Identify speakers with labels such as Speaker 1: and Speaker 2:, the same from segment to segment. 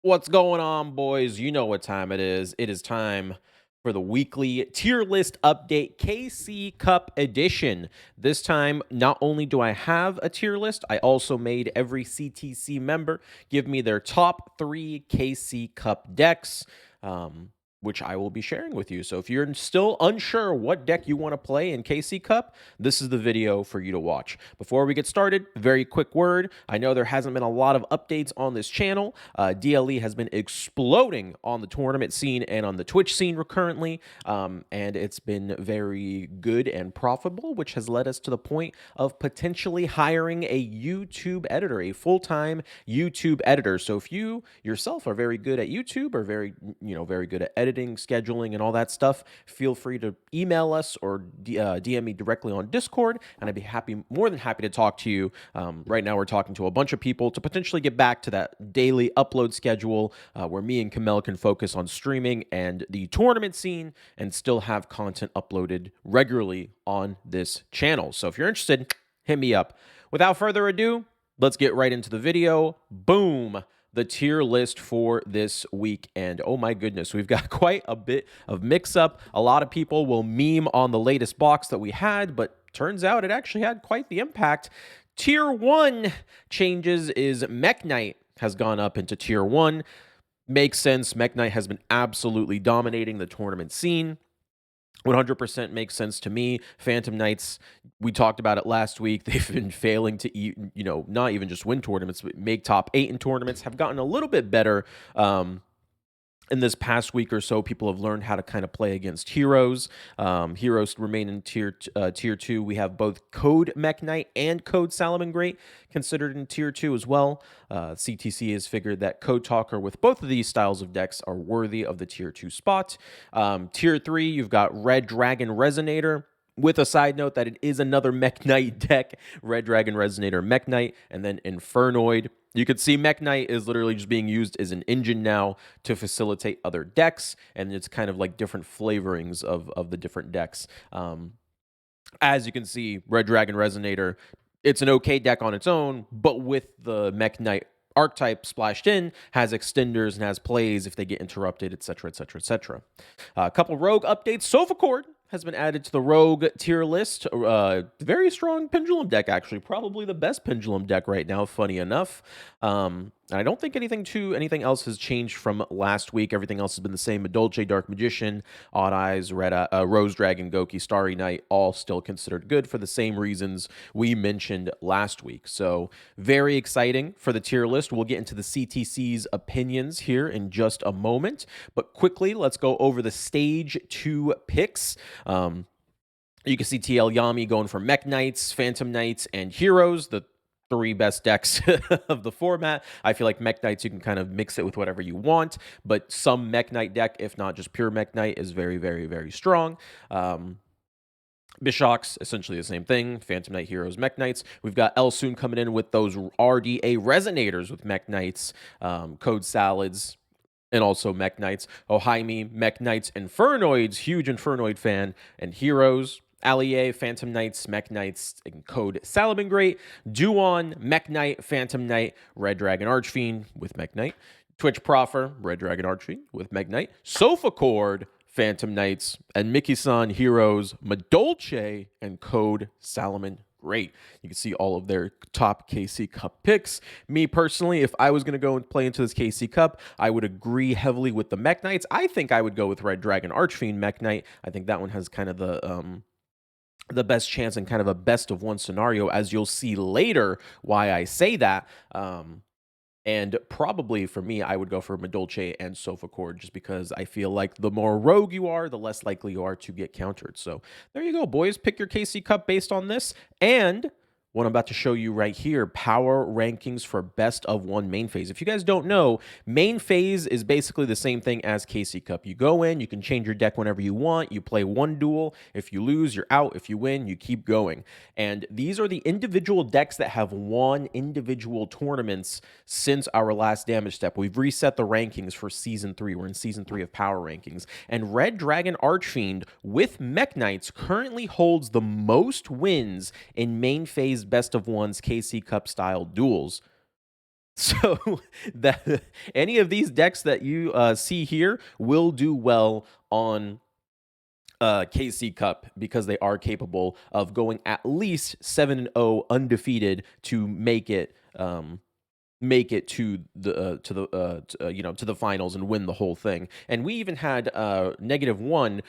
Speaker 1: What's going on, boys? You know what time it is. It is time for the weekly tier list update, KC Cup edition. This time, not only do I have a tier list, I also made every CTC member give me their top 3 KC Cup decks. Which I will be sharing with you. So if you're still unsure what deck you want to play in KC Cup, this is the video for you to watch. Before we get started, very quick word. I know there hasn't been a lot of updates on this channel. DLE has been exploding on the tournament scene and on the Twitch scene currently, and it's been very good and profitable, which has led us to the point of potentially hiring a YouTube editor, a full-time YouTube editor. So if you yourself are very good at YouTube or very good at editing, scheduling, and all that stuff, feel free to email us or DM me directly on Discord, and I'd be more than happy to talk to you. Right now, we're talking to a bunch of people to potentially get back to that daily upload schedule where me and Kamel can focus on streaming and the tournament scene and still have content uploaded regularly on this channel. So if you're interested, hit me up. Without further ado, let's get right into the video. Boom. The tier list for this week. And oh my goodness, we've got quite a bit of mix-up. A lot of people will meme on the latest box that we had, but turns out it actually had quite the impact. Tier 1 changes is Mech Knight has gone up into Tier 1. Makes sense. Mech Knight has been absolutely dominating the tournament scene. 100% makes sense to me. Phantom Knights, we talked about it last week. They've been failing to, not even just win tournaments, but make top 8 in tournaments. Have gotten a little bit better in this past week or so. People have learned how to kind of play against heroes. Heroes remain in tier 2. We have both Code Mech Knight and Code Salamangreat considered in tier 2 as well. CTC has figured that Code Talker with both of these styles of decks are worthy of the tier 2 spot. Tier 3, you've got Red Dragon Resonator, with a side note that it is another Mech Knight deck, Red Dragon Resonator Mech Knight, and then Infernoid. You could see Mech Knight is literally just being used as an engine now to facilitate other decks, and it's kind of like different flavorings of the different decks. As you can see, Red Dragon Resonator, it's an okay deck on its own, but with the Mech Knight archetype splashed in, has extenders and has plays if they get interrupted, etc., etc., etc. A couple rogue updates. Sofacord has been added to the rogue tier list. Very strong pendulum deck, actually. Probably the best pendulum deck right now, funny enough. I don't think anything else has changed from last week. Everything else has been the same. Madolche, Dark Magician, Odd Eyes, Rose Dragon, Goki, Starry Night, all still considered good for the same reasons we mentioned last week. So very exciting for the tier list. We'll get into the CTC's opinions here in just a moment. But quickly, let's go over the stage 2 picks. You can see TL Yami going for Mech Knights, Phantom Knights, and Heroes, the 3 best decks of the format. I feel like Mech Knights, you can kind of mix it with whatever you want, but some Mech Knight deck, if not just pure Mech Knight, is very, very, very strong. Bishox, essentially the same thing. Phantom Knight, Heroes, Mech Knights. We've got Elsoon coming in with those RDA Resonators with Mech Knights, Code Salads, and also Mech Knights. Ohaimi, Mech Knights, Infernoids, huge Infernoid fan, and Heroes. Allier, Phantom Knights, Mech Knights, and Code Salamangreat. Duon, Mech Knight, Phantom Knight, Red Dragon Archfiend with Mech Knight. Twitch Proffer, Red Dragon Archfiend with Mech Knight. Sofacord, Phantom Knights, and Mickey-san, Heroes, Madolche, and Code Salamangreat. Great. You can see all of their top KC Cup picks. Me personally, if I was going to go and play into this KC Cup, I would agree heavily with the Mech Knights. I think I would go with Red Dragon Archfiend Mech Knight. I think that one has kind of the best chance and kind of a best of one scenario, as you'll see later why I say that. And probably for me, I would go for Madolche and Sofacord, just because I feel like the more rogue you are, the less likely you are to get countered. So there you go, boys. Pick your KC Cup based on this. And what I'm about to show you right here, power rankings for best of one main phase. If you guys don't know, main phase is basically the same thing as KC Cup. You go in, you can change your deck whenever you want. You play one duel. If you lose, you're out. If you win, you keep going. And these are the individual decks that have won individual tournaments since our last damage step. We've reset the rankings for Season 3. We're in Season 3 of Power Rankings. And Red Dragon Archfiend with Mech Knights currently holds the most wins in main phase best of ones KC Cup style duels. So that any of these decks that you see here will do well on KC Cup because they are capable of going at least 7-0 undefeated to make it to the finals and win the whole thing. And we even had -1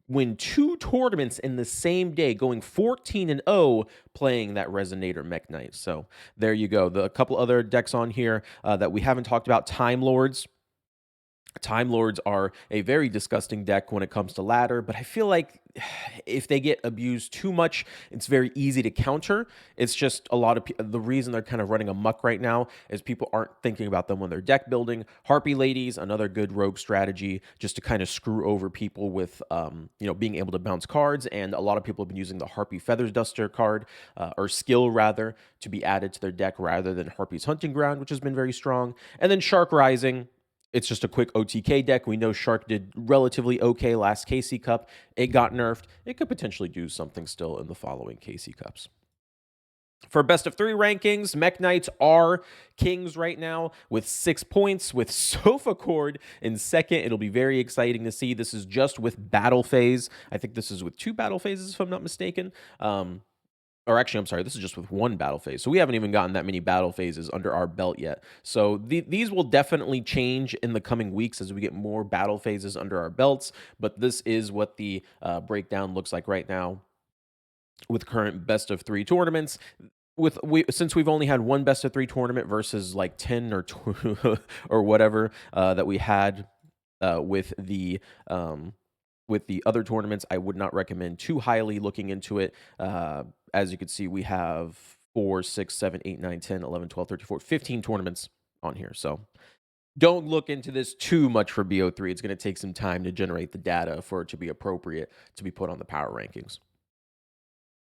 Speaker 1: win two tournaments in the same day, going 14-0 playing that Resonator Mech Knight. So there you go. A couple other decks on here that we haven't talked about: Time Lords. Time Lords are a very disgusting deck when it comes to ladder, but I feel like if they get abused too much, it's very easy to counter. It's just a lot of the reason they're kind of running amok right now is people aren't thinking about them when they're deck building. Harpy Ladies, another good rogue strategy, just to kind of screw over people with, being able to bounce cards. And a lot of people have been using the Harpy Feathers Duster card, or skill rather, to be added to their deck rather than Harpy's Hunting Ground, which has been very strong. And then Shark Rising. It's just a quick OTK deck. We know Shark did relatively okay last KC Cup. It got nerfed. It could potentially do something still in the following KC Cups. For best of 3 rankings, Mech Knights are kings right now with 6 points, with Sofa Cord in second. It'll be very exciting to see. This is just with Battle Phase. I think this is with 2 battle phases, if I'm not mistaken. Or actually, I'm sorry, this is just with 1 battle phase. So we haven't even gotten that many battle phases under our belt yet. So these will definitely change in the coming weeks as we get more battle phases under our belts. But this is what the breakdown looks like right now with current best of 3 tournaments. Since we've only had 1 best of 3 tournament versus like 10 or 2 or whatever that we had with the other tournaments, I would not recommend too highly looking into it. As you can see, we have 4, 6, 7, 8, 9, 10, 11, 12, 13, 14, 15 tournaments on here. So don't look into this too much for BO3. It's going to take some time to generate the data for it to be appropriate to be put on the power rankings.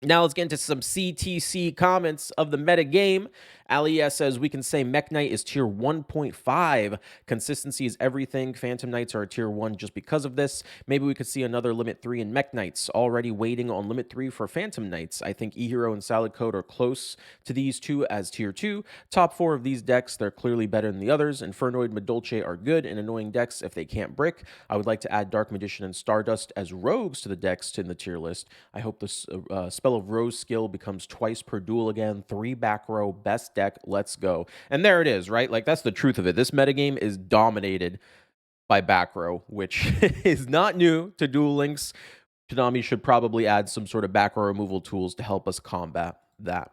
Speaker 1: Now let's get into some CTC comments of the meta game. Alias says, we can say Mech Knight is tier 1.5. Consistency is everything. Phantom Knights are a tier 1 just because of this. Maybe we could see another limit 3 in Mech Knights. Already waiting on limit 3 for Phantom Knights. I think E-Hero and Salad Code are close to these two as tier 2. Top 4 of these decks, they're clearly better than the others. Infernoid, Medolce are good and annoying decks if they can't brick. I would like to add Dark Magician and Stardust as rogues to the decks in the tier list. I hope this Spell of Rose skill becomes twice per duel again. 3 back row, best deck, let's go. And there it is, right? Like, that's the truth of it. This metagame is dominated by back row, which is not new to Duel Links. Konami should probably add some sort of back row removal tools to help us combat that.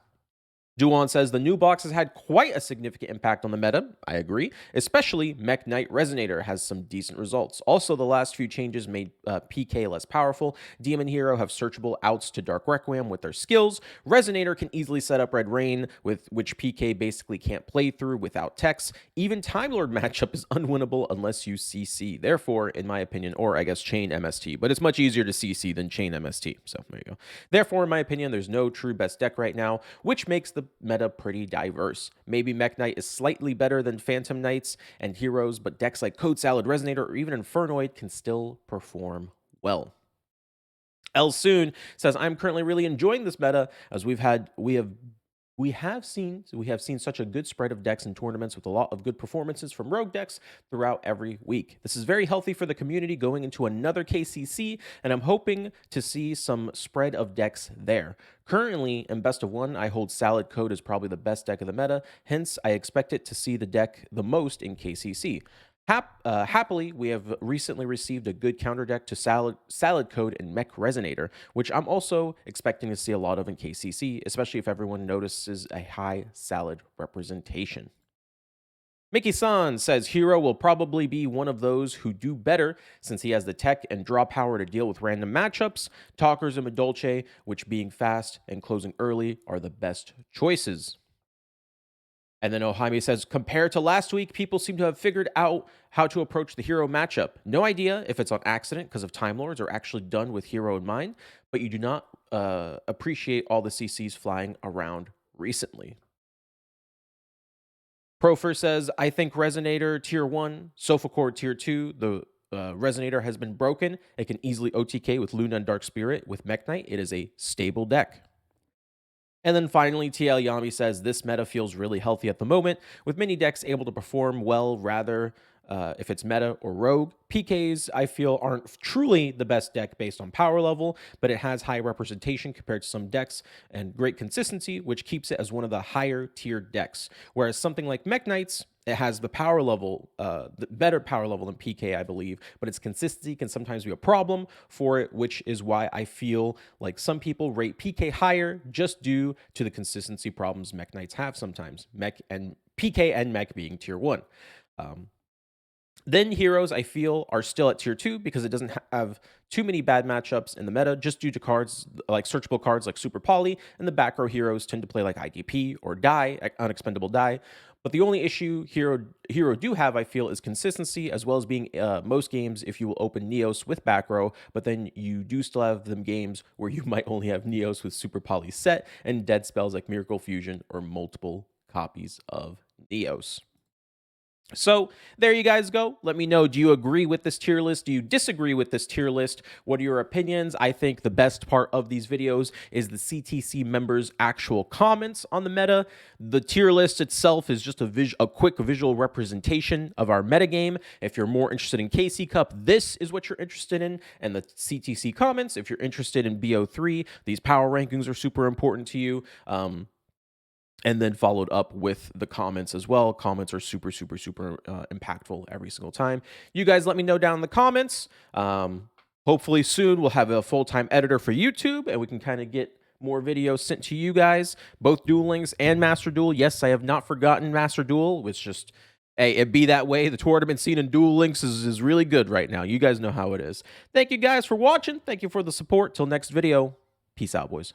Speaker 1: Duan says the new box has had quite a significant impact on the meta. I agree. Especially Mech Knight Resonator has some decent results. Also, the last few changes made PK less powerful. Demon Hero have searchable outs to Dark Requiem with their skills. Resonator can easily set up Red Rain, with which PK basically can't play through without techs. Even Time Lord matchup is unwinnable unless you CC. Therefore, in my opinion, or I guess chain MST, but it's much easier to CC than chain MST. So there you go. Therefore, in my opinion, there's no true best deck right now, which makes the meta pretty diverse. Maybe Mech Knight is slightly better than Phantom Knights and Heroes, but decks like Code Salad, Resonator, or even Infernoid can still perform well. El Soon says, I'm currently really enjoying this meta as we have seen such a good spread of decks in tournaments with a lot of good performances from rogue decks throughout every week. This is very healthy for the community going into another KCC, and I'm hoping to see some spread of decks there. Currently, in best of 1, I hold Salad Code as probably the best deck of the meta, hence I expect it to see the deck the most in KCC. Happily, we have recently received a good counter deck to Salad Code and Mech Resonator, which I'm also expecting to see a lot of in KCC, especially if everyone notices a high Salad representation. Mickey-san says Hero will probably be one of those who do better since he has the tech and draw power to deal with random matchups. Talkers and Medolce, which being fast and closing early, are the best choices. And then Ohaime says, compared to last week, people seem to have figured out how to approach the Hero matchup. No idea if it's on accident because of Time Lords or actually done with Hero in mind, but you do not appreciate all the CCs flying around recently. Profer says, I think Resonator tier 1, Sofa Core tier 2, the Resonator has been broken. It can easily OTK with Luna and Dark Spirit. With Mech Knight, it is a stable deck. And then finally, TL Yami says this meta feels really healthy at the moment, with many decks able to perform well rather if it's meta or rogue. PKs, I feel, aren't truly the best deck based on power level, but it has high representation compared to some decks and great consistency, which keeps it as one of the higher tier decks. Whereas something like Mech Knights, it has the power level, the better power level than PK, I believe, but its consistency can sometimes be a problem for it, which is why I feel like some people rate PK higher just due to the consistency problems Mech Knights have sometimes. Mech and PK and Mech being tier 1. Then heroes, I feel, are still at tier 2 because it doesn't have too many bad matchups in the meta, just due to cards like searchable cards like Super Poly, and the back row heroes tend to play like IDP or Die, Unexpendable Die. But the only issue hero do have, I feel, is consistency, as well as being most games if you will open Neos with back row, but then you do still have them games where you might only have Neos with Super Poly set and dead spells like Miracle Fusion or multiple copies of Neos. So there you guys go. Let me know, do you agree with this tier list? Do you disagree with this tier list? What are your opinions? I think the best part of these videos is the CTC members' actual comments on the meta. The tier list itself is just a quick visual representation of our metagame. If you're more interested in KC Cup, this is what you're interested in. And the CTC comments, if you're interested in BO3, these power rankings are super important to you. And then followed up with the comments as well. Comments are super impactful every single time. You guys let me know down in the comments. Hopefully soon we'll have a full-time editor for YouTube and we can kind of get more videos sent to you guys, both Duel Links and Master Duel. Yes, I have not forgotten Master Duel. It's just, hey, it be that way. The tournament scene in Duel Links is really good right now. You guys know how it is. Thank you guys for watching. Thank you for the support. Till next video. Peace out, boys.